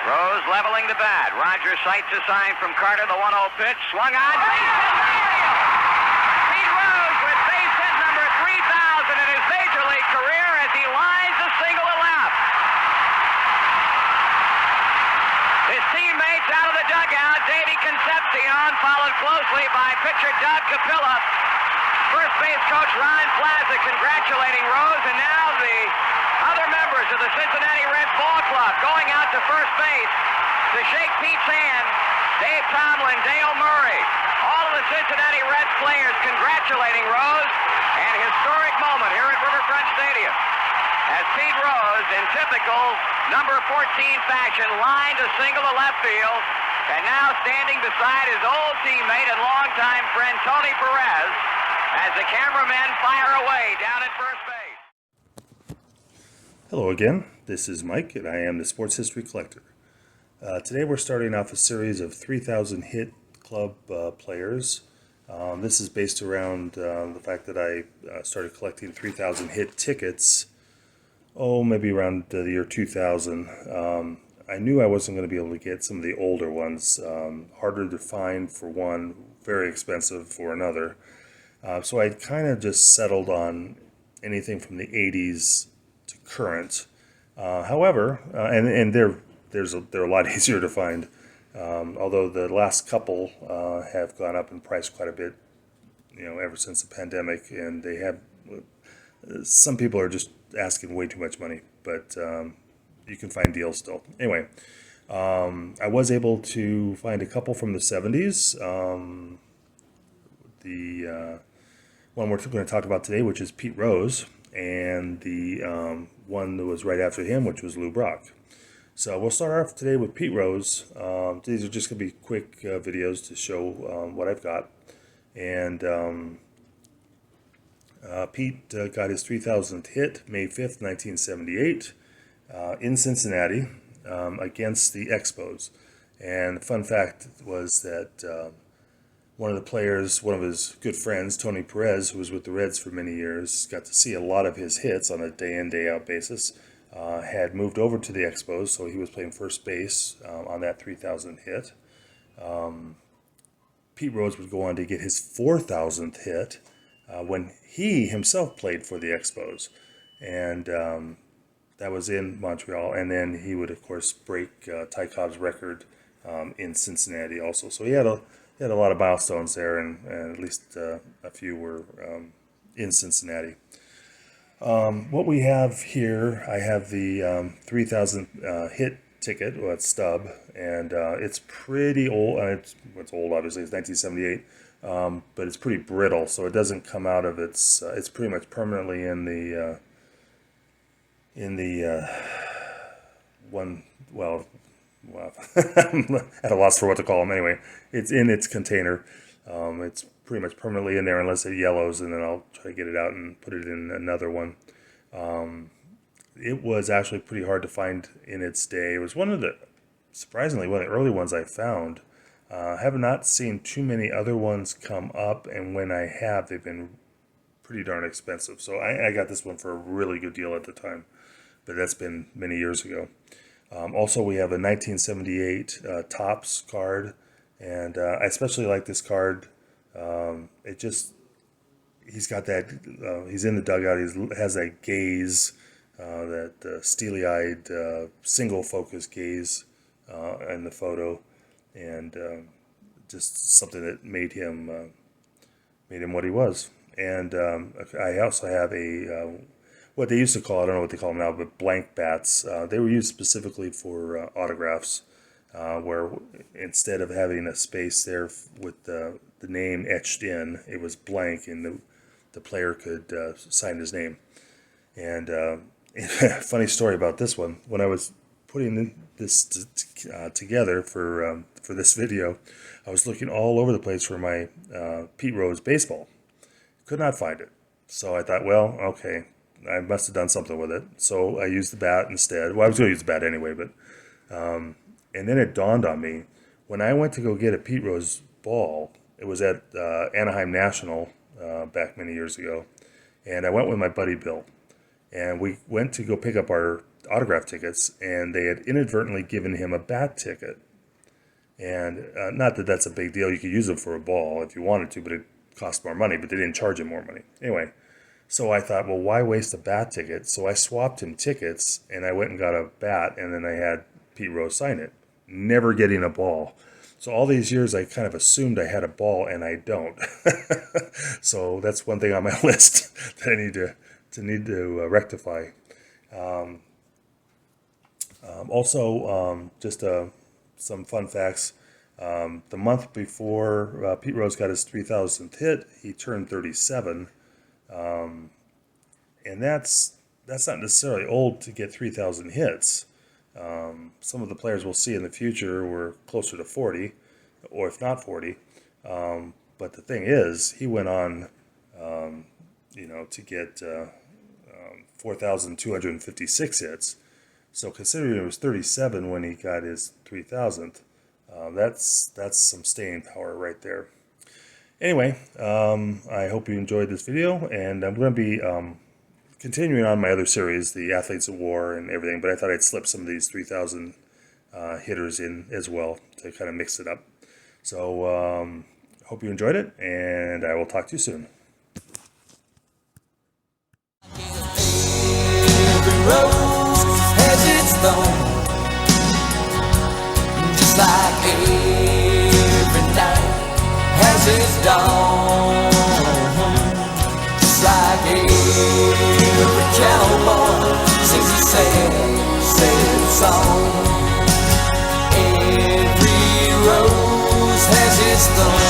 Rose leveling the bat. Rogers sights a sign from Carter. The 1-0 pitch. Swung on. Base hit. Pete Rose with base hit number 3,000 in his major league career as he lines a single to left. His teammates out of the dugout. Davey Concepcion followed closely by pitcher Doug Capilla. First base coach Ron Plaza congratulating Rose, and now the other members of the Cincinnati Reds ball club going out to first base to shake Pete's hand. Dave Tomlin, Dale Murray, all of the Cincinnati Reds players congratulating Rose, and historic moment here at Riverfront Stadium as Pete Rose, in typical number 14 fashion, lined a single to left field, and now standing beside his old teammate and longtime friend Tony Perez as the cameramen fire away down at first base. Hello again, this is Mike and I am the Sports History Collector. Today we're starting off a series of 3,000 hit club players. This is based around the fact that I started collecting 3,000 hit tickets, maybe around the year 2000. I knew I wasn't going to be able to get some of the older ones, harder to find for one, very expensive for another. So I kind of just settled on anything from the 80s to current. However, and they're a lot easier to find, although the last couple have gone up in price quite a bit, ever since the pandemic, and they have, some people are just asking way too much money, but you can find deals still. Anyway, I was able to find a couple from the 70s. The one we're going to talk about today, which is Pete Rose, and the one that was right after him, which was Lou Brock. So we'll start off today with Pete Rose. These are just going to be quick videos to show what I've got. And Pete got his 3,000th hit May 5th, 1978 in Cincinnati against the Expos. And the fun fact was that one of the players, one of his good friends, Tony Perez, who was with the Reds for many years, got to see a lot of his hits on a day-in, day-out basis, had moved over to the Expos, so he was playing first base on that 3,000th hit. Pete Rose would go on to get his 4,000th hit when he himself played for the Expos, and that was in Montreal, and then he would, of course, break Ty Cobb's record in Cincinnati also. So he had a lot of milestones there, and at least a few were in Cincinnati. What we have here, I have the 3,000 hit ticket, well, it's stub, and it's pretty old. It's old, obviously, it's 1978, but it's pretty brittle, so it doesn't come out of its, it's pretty much permanently in the one, well, I'm at a loss for what to call them. Anyway, it's in its container. It's pretty much permanently in there unless it yellows, and then I'll try to get it out and put it in another one. It was actually pretty hard to find in its day. It was surprisingly, one of the early ones I found. I have not seen too many other ones come up, and when I have, they've been pretty darn expensive. So I got this one for a really good deal at the time, but that's been many years ago. Also, we have a 1978 Topps card, and I especially like this card. He's got that, he's in the dugout, he has that gaze, that steely-eyed, single-focus gaze in the photo, and just something that made him what he was. And I also have what they used to call, I don't know what they call them now, but blank bats. They were used specifically for autographs, where instead of having a space there with the name etched in, it was blank, and the player could sign his name. And funny story about this one, when I was putting this together for this video, I was looking all over the place for my Pete Rose baseball. Could not find it. So I thought, well, okay, I must have done something with it. So I used the bat instead. Well, I was going to use the bat anyway, but and then it dawned on me, when I went to go get a Pete Rose ball, it was at Anaheim National back many years ago, and I went with my buddy Bill, and we went to go pick up our autograph tickets, and they had inadvertently given him a bat ticket. And not that that's a big deal. You could use them for a ball if you wanted to, but it cost more money, but they didn't charge him more money. Anyway, so I thought, well, why waste a bat ticket? So I swapped him tickets, and I went and got a bat, and then I had Pete Rose sign it, never getting a ball. So all these years, I kind of assumed I had a ball, and I don't. So that's one thing on my list that I need to rectify. Also, just some fun facts. The month before Pete Rose got his 3,000th hit, he turned 37. And that's not necessarily old to get 3,000 hits. Some of the players we'll see in the future were closer to 40, or if not 40. But the thing is, he went on, to get 4,256 hits. So considering it was 37 when he got his 3,000th, that's some staying power right there. Anyway, I hope you enjoyed this video, and I'm going to be continuing on my other series, the Athletes of War and everything, but I thought I'd slip some of these 3,000 hitters in as well to kind of mix it up. So hope you enjoyed it, and I will talk to you soon. Just like every night has its dawn, just like every cowboy sings a sad song. Every rose has its thorn.